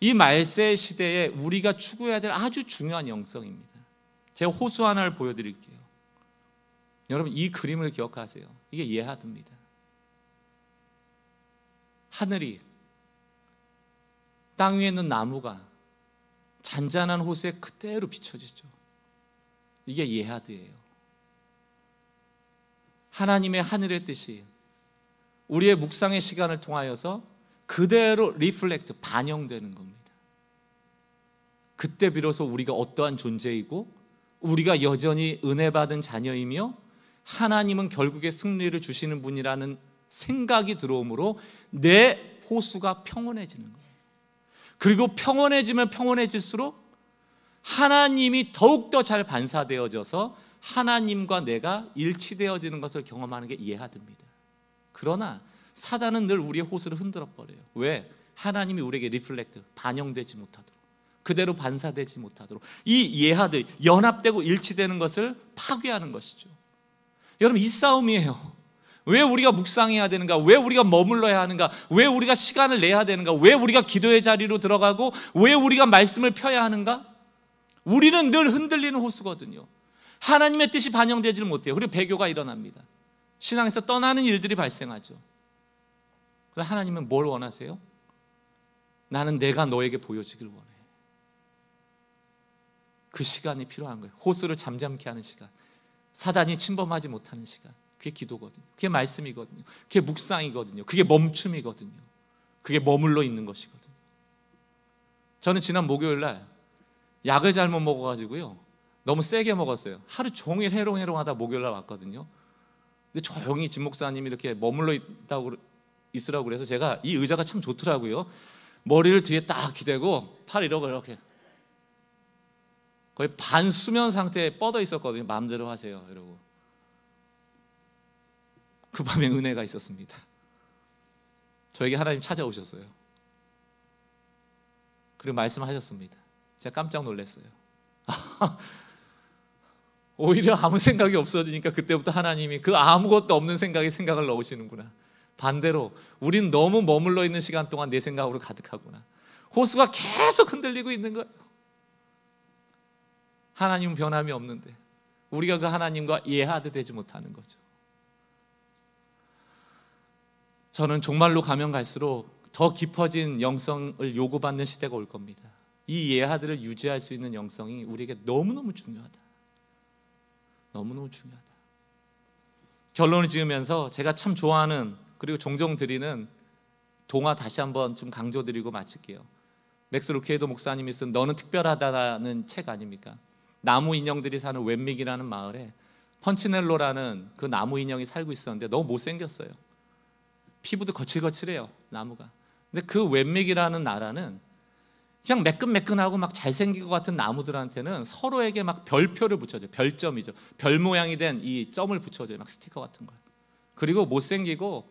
이 말세 시대에 우리가 추구해야 될 아주 중요한 영성입니다. 제가 호수 하나를 보여드릴게요. 여러분, 이 그림을 기억하세요. 이게 예하드입니다. 하늘이, 땅 위에 있는 나무가 잔잔한 호수에 그대로 비춰지죠. 이게 예하드예요. 하나님의 하늘의 뜻이 우리의 묵상의 시간을 통하여서 그대로 리플렉트, 반영되는 겁니다. 그때 비로소 우리가 어떠한 존재이고 우리가 여전히 은혜 받은 자녀이며 하나님은 결국에 승리를 주시는 분이라는 생각이 들어오므로 내 호수가 평온해지는 거예요. 그리고 평온해지면 평온해질수록 하나님이 더욱더 잘 반사되어져서 하나님과 내가 일치되어지는 것을 경험하는 게 예하드입니다. 그러나 사단은 늘 우리의 호수를 흔들어 버려요. 왜? 하나님이 우리에게 리플렉트, 반영되지 못하도록, 그대로 반사되지 못하도록 이 예하드, 연합되고 일치되는 것을 파괴하는 것이죠. 여러분, 이 싸움이에요. 왜 우리가 묵상해야 되는가? 왜 우리가 머물러야 하는가? 왜 우리가 시간을 내야 되는가? 왜 우리가 기도의 자리로 들어가고 왜 우리가 말씀을 펴야 하는가? 우리는 늘 흔들리는 호수거든요. 하나님의 뜻이 반영되지를 못해요. 그리고 배교가 일어납니다. 신앙에서 떠나는 일들이 발생하죠. 그래서 하나님은 뭘 원하세요? 나는 내가 너에게 보여지길 원해. 그 시간이 필요한 거예요. 호수를 잠잠케 하는 시간, 사단이 침범하지 못하는 시간. 그게 기도거든요. 그게 말씀이거든요. 그게 묵상이거든요. 그게 멈춤이거든요. 그게 머물러 있는 것이거든요. 저는 지난 목요일 날 약을 잘못 먹어가지고요, 너무 세게 먹었어요. 하루 종일 해롱해롱하다 목요일날 왔거든요. 근데 조용히 진 목사님이 이렇게 머물러 있으라고 그래서 제가 이 의자가 참 좋더라고요. 머리를 뒤에 딱 기대고 팔 이렇게 거의 반수면 상태에 뻗어 있었거든요. 마음대로 하세요 이러고. 그 밤에 은혜가 있었습니다. 저에게 하나님 찾아오셨어요. 그리고 말씀하셨습니다. 제가 깜짝 놀랐어요. 오히려 아무 생각이 없어지니까 그때부터 하나님이 그 아무것도 없는 생각에 생각을 넣으시는구나. 반대로 우린 너무 머물러 있는 시간 동안 내 생각으로 가득하구나. 호수가 계속 흔들리고 있는 거예요. 하나님은 변함이 없는데 우리가 그 하나님과 예하도 되지 못하는 거죠. 저는 종말로 가면 갈수록 더 깊어진 영성을 요구받는 시대가 올 겁니다. 이 예하들을 유지할 수 있는 영성이 우리에게 너무너무 중요하다. 너무너무 중요하다. 결론을 지으면서 제가 참 좋아하는 그리고 종종 드리는 동화 다시 한번 좀 강조드리고 마칠게요. 맥스 루케이도 목사님이 쓴 너는 특별하다라는 책 아닙니까? 나무 인형들이 사는 웬믹이라는 마을에 펀치넬로라는 그 나무 인형이 살고 있었는데 너무 못생겼어요. 피부도 거칠거칠해요, 나무가. 근데 그 웬믹이라는 나라는 그냥 매끈매끈하고 막 잘생긴 것 같은 나무들한테는 서로에게 막 별표를 붙여줘요. 별점이죠. 별 모양이 된 이 점을 붙여줘요. 막 스티커 같은 걸. 그리고 못생기고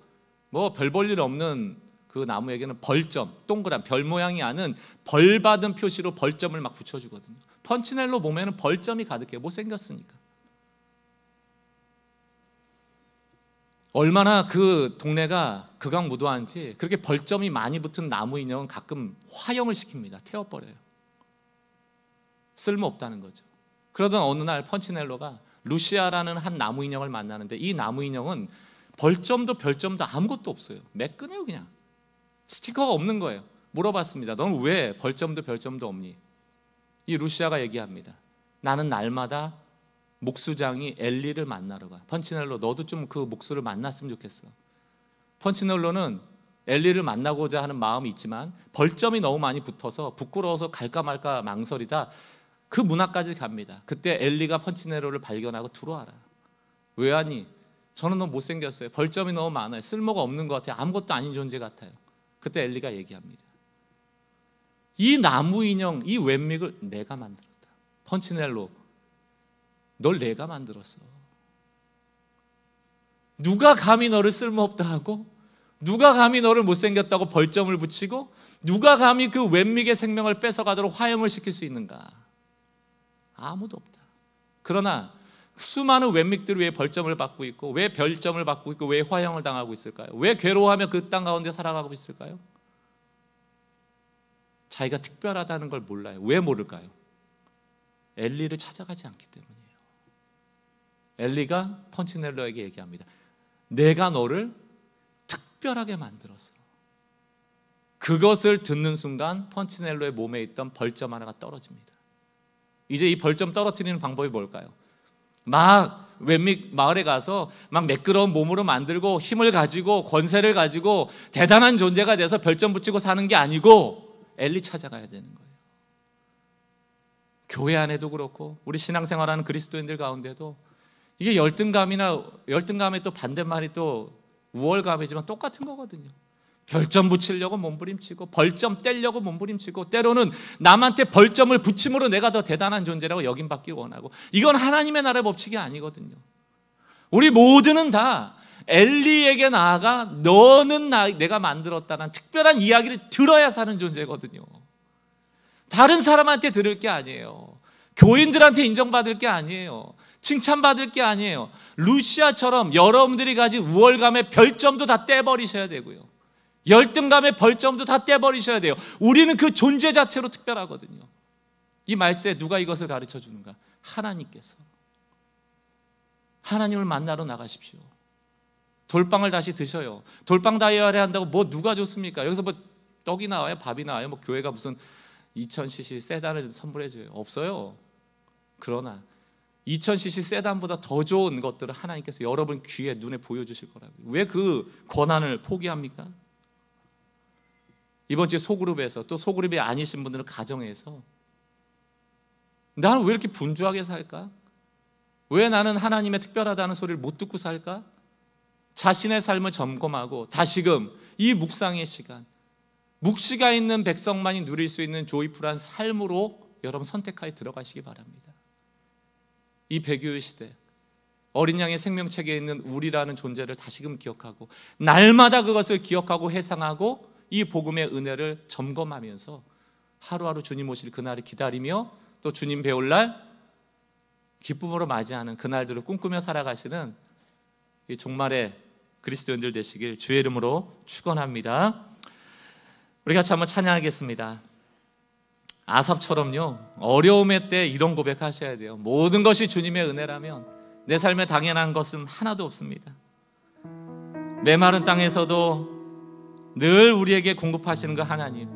뭐 별 볼 일 없는 그 나무에게는 벌점, 동그란 별 모양이 아닌 벌 받은 표시로 벌점을 막 붙여주거든요. 펀치넬로 몸에는 벌점이 가득해요. 못생겼으니까. 얼마나 그 동네가 극악무도한지 그렇게 벌점이 많이 붙은 나무 인형은 가끔 화형을 시킵니다. 태워버려요. 쓸모없다는 거죠. 그러던 어느 날 펀치넬로가 루시아라는 한 나무 인형을 만나는데 이 나무 인형은 벌점도 별점도 아무것도 없어요. 매끈해요. 그냥 스티커가 없는 거예요. 물어봤습니다. 너는 왜 벌점도 별점도 없니? 이 루시아가 얘기합니다. 나는 날마다 목수장이 엘리를 만나러 가. 펀치넬로 너도 좀 그 목수를 만났으면 좋겠어. 펀치넬로는 엘리를 만나고자 하는 마음이 있지만 벌점이 너무 많이 붙어서 부끄러워서 갈까 말까 망설이다 그 문 앞까지 갑니다. 그때 엘리가 펀치넬로를 발견하고 들어와라. 왜 하니? 저는 너무 못생겼어요. 벌점이 너무 많아요. 쓸모가 없는 것 같아요. 아무것도 아닌 존재 같아요. 그때 엘리가 얘기합니다. 이 나무 인형, 이 웬믹을 내가 만들었다. 펀치넬로, 널 내가 만들었어. 누가 감히 너를 쓸모없다 하고, 누가 감히 너를 못생겼다고 벌점을 붙이고, 누가 감히 그 웬믹의 생명을 뺏어가도록 화형을 시킬 수 있는가? 아무도 없다. 그러나 수많은 웬믹들이 왜 벌점을 받고 있고, 왜 별점을 받고 있고, 왜 화형을 당하고 있을까요? 왜 괴로워하며 그 땅 가운데 살아가고 있을까요? 자기가 특별하다는 걸 몰라요. 왜 모를까요? 엘리를 찾아가지 않기 때문이에요. 엘리가 펀치넬로에게 얘기합니다. 내가 너를 특별하게 만들었어. 그것을 듣는 순간 펀치넬로의 몸에 있던 벌점 하나가 떨어집니다. 이제 이 벌점 떨어뜨리는 방법이 뭘까요? 막 웬믹 마을에 가서 막 매끄러운 몸으로 만들고 힘을 가지고 권세를 가지고 대단한 존재가 돼서 별점 붙이고 사는 게 아니고 엘리 찾아가야 되는 거예요. 교회 안에도 그렇고 우리 신앙생활하는 그리스도인들 가운데도 이게 열등감의 또 반대말이 또 우월감이지만 똑같은 거거든요. 별점 붙이려고 몸부림치고 벌점 떼려고 몸부림치고 때로는 남한테 벌점을 붙임으로 내가 더 대단한 존재라고 여김받기 원하고 이건 하나님의 나라의 법칙이 아니거든요. 우리 모두는 다 엘리에게 나아가 너는 내가 만들었다는 특별한 이야기를 들어야 사는 존재거든요. 다른 사람한테 들을 게 아니에요. 교인들한테 인정받을 게 아니에요. 칭찬받을 게 아니에요. 루시아처럼 여러분들이 가진 우월감의 별점도 다 떼버리셔야 되고요. 열등감의 벌점도 다 떼버리셔야 돼요. 우리는 그 존재 자체로 특별하거든요. 이 말세에 누가 이것을 가르쳐 주는가? 하나님께서. 하나님을 만나러 나가십시오. 돌빵을 다시 드셔요. 돌빵 다이어리 한다고 뭐 누가 좋습니까? 여기서 뭐 떡이 나와요? 밥이 나와요? 뭐 교회가 무슨 2000cc 세단을 선물해 줘요? 없어요. 그러나 2000cc 세단보다 더 좋은 것들을 하나님께서 여러분 귀에 눈에 보여주실 거라고요. 왜 그 권한을 포기합니까? 이번 주에 소그룹에서 또 소그룹이 아니신 분들은 가정에서 나는 왜 이렇게 분주하게 살까? 왜 나는 하나님의 특별하다는 소리를 못 듣고 살까? 자신의 삶을 점검하고 다시금 이 묵상의 시간, 묵시가 있는 백성만이 누릴 수 있는 조이풀한 삶으로 여러분 선택하여 들어가시기 바랍니다. 이 배교의 시대, 어린 양의 생명책에 있는 우리라는 존재를 다시금 기억하고 날마다 그것을 기억하고 회상하고 이 복음의 은혜를 점검하면서 하루하루 주님 오실 그날을 기다리며 또 주님 배울 날 기쁨으로 맞이하는 그날들을 꿈꾸며 살아가시는 이 종말의 그리스도인들 되시길 주의 이름으로 축원합니다. 우리 같이 한번 찬양하겠습니다. 아삽처럼요, 어려움의 때 이런 고백하셔야 돼요. 모든 것이 주님의 은혜라면 내 삶에 당연한 것은 하나도 없습니다. 메마른 땅에서도 늘 우리에게 공급하시는 그 하나님,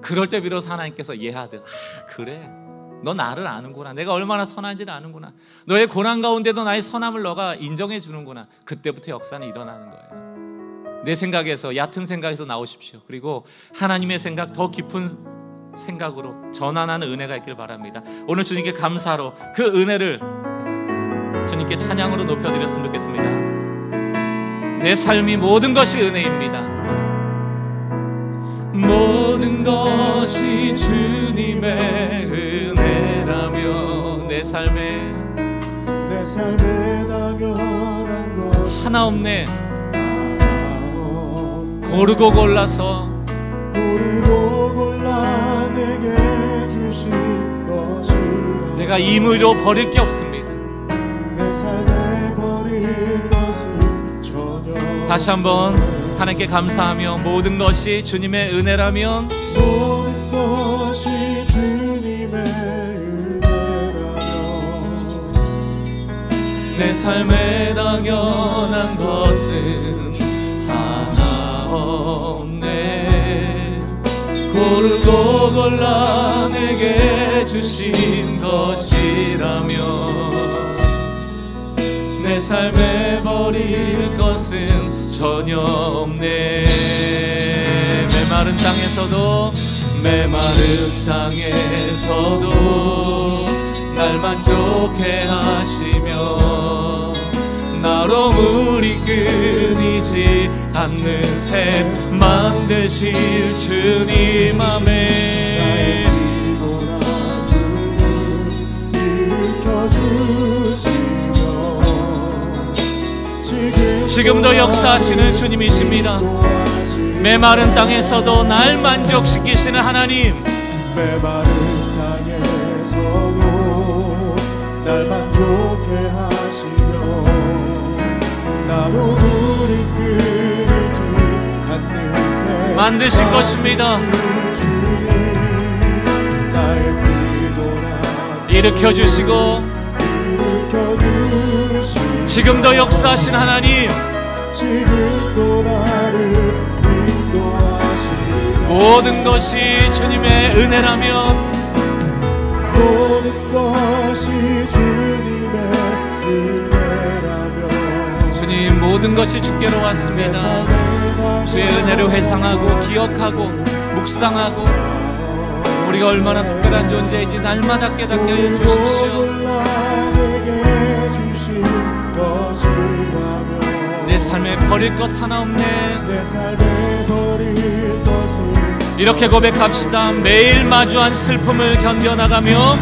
그럴 때 비로소 하나님께서 예하듯 그래, 너 나를 아는구나, 내가 얼마나 선한지를 아는구나, 너의 고난 가운데도 나의 선함을 너가 인정해 주는구나. 그때부터 역사는 일어나는 거예요. 내 생각에서, 얕은 생각에서 나오십시오. 그리고 하나님의 생각, 더 깊은 생각으로 전환하는 은혜가 있길 바랍니다. 오늘 주님께 감사로 그 은혜를 주님께 찬양으로 높여드렸으면 좋겠습니다. 내 삶이 모든 것이 은혜입니다. 모든 것이 주님의 은혜라며 내 삶에 당연한 것 하나 없네. 고르고 골라 내게 주신 것이라 내가 임의로 버릴 게 없습니다. 내 삶에 버릴 것은 전혀. 다시 한번 하나님께 감사하며 모든 것이 주님의 은혜라면 모든 것이 주님의 은혜라면 내 삶에 당연한 것은 하나 없네. 고르고 골라 내게 주신 것이라면 내 삶에 버릴 것은 전혀 없네. 메마른 땅에서도 날 만족해 하시며 나로 물이 끊이지 않는 샘 만드실 주님. 아멘. 지금도 역사하시는 주님이십니다. 메마른 땅에서도 날 만족시키시는 하나님. 메마른 땅에서도 날 만족해 하시며 나로 물이 끊이지 않는 새 만드실 것입니다. 일으켜주시고 지금도 역사하신 하나님. 지금도 나를 인도하시고 모든 것이 주님의 은혜라면 모든 것이 주님의 은혜라면 주님, 모든 것이 주께로 왔습니다. 주의 은혜를 회상하고 기억하고 묵상하고 우리가 얼마나 특별한 존재인지 날마다 깨닫게 해주십시오. 내 삶에 버릴 것 하나 없네. 이렇게 고백합시다. 매일 마주한 슬픔을 견뎌나가며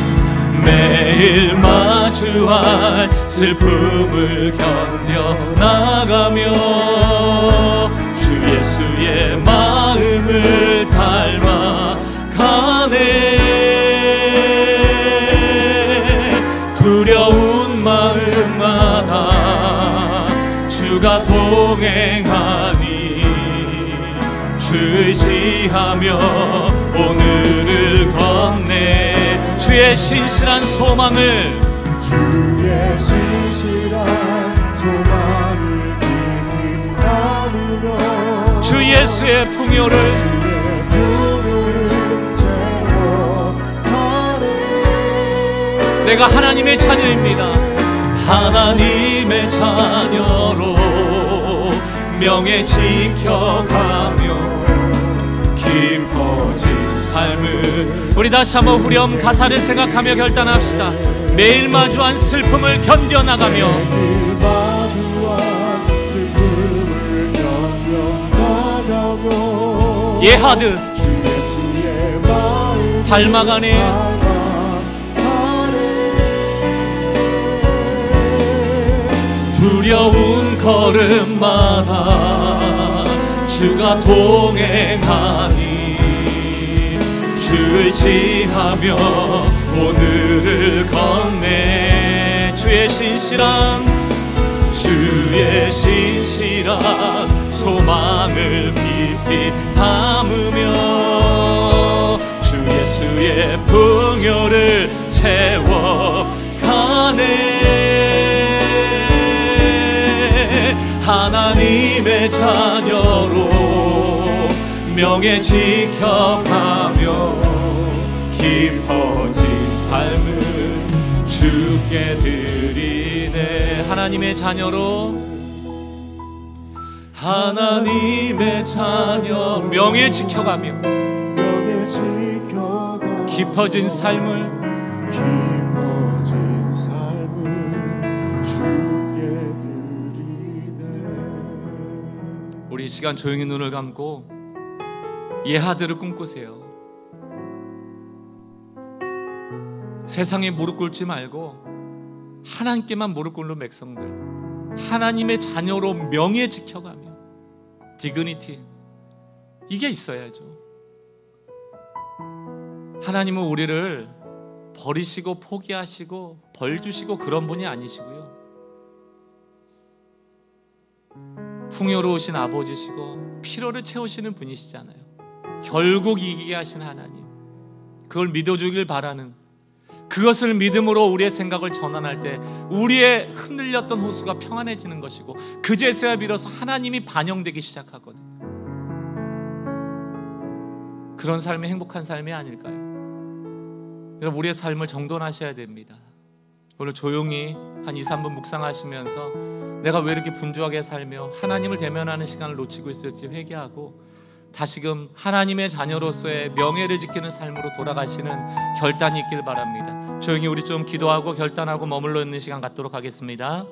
매일 마주한 슬픔을 견뎌나가며 주 예수의 마음을 닮아가네. 두려운 마음마다 주가 동행하니 주의지하며 오늘을 건네. 주의 신실한 소망을 깊이 나누며 주 예수의 풍요를 내가 하나님의 자녀입니다. 하나님의 자녀로 명예 지켜가며 깊어진 삶을. 우리 다시 한번 후렴 가사를 생각하며 결단합시다. 매일 마주한 슬픔을 견뎌나가며 예하드 닮아가네. 두려운 걸음마다 주가 동행하니 주를 지하며 오늘을 건네. 주의 신실한 소망을 깊이 담으며 주 예수의 풍요를 채워가네. 하나님의 자녀로 명예 지켜가며 깊어진 삶을 주께 드리네. 하나님의 자녀로, 하나님의 자녀 명예 지켜가며 깊어진 삶을 우리 이 시간 조용히 눈을 감고 예하드를 꿈꾸세요. 세상에 무릎 꿇지 말고 하나님께만 무릎 꿇는 백성들, 하나님의 자녀로 명예 지켜가며 디그니티, 이게 있어야죠. 하나님은 우리를 버리시고 포기하시고 벌 주시고 그런 분이 아니시고요, 풍요로우신 아버지시고 피로를 채우시는 분이시잖아요. 결국 이기게 하신 하나님, 그걸 믿어주길 바라는, 그것을 믿음으로 우리의 생각을 전환할 때 우리의 흔들렸던 호수가 평안해지는 것이고 그제서야 비로소 하나님이 반영되기 시작하거든요. 그런 삶이 행복한 삶이 아닐까요? 여러분, 우리의 삶을 정돈하셔야 됩니다. 오늘 조용히 한 2-3분 묵상하시면서 내가 왜 이렇게 분주하게 살며 하나님을 대면하는 시간을 놓치고 있을지 회개하고 다시금 하나님의 자녀로서의 명예를 지키는 삶으로 돌아가시는 결단이 있길 바랍니다. 조용히 우리 좀 기도하고 결단하고 머물러 있는 시간 갖도록 하겠습니다.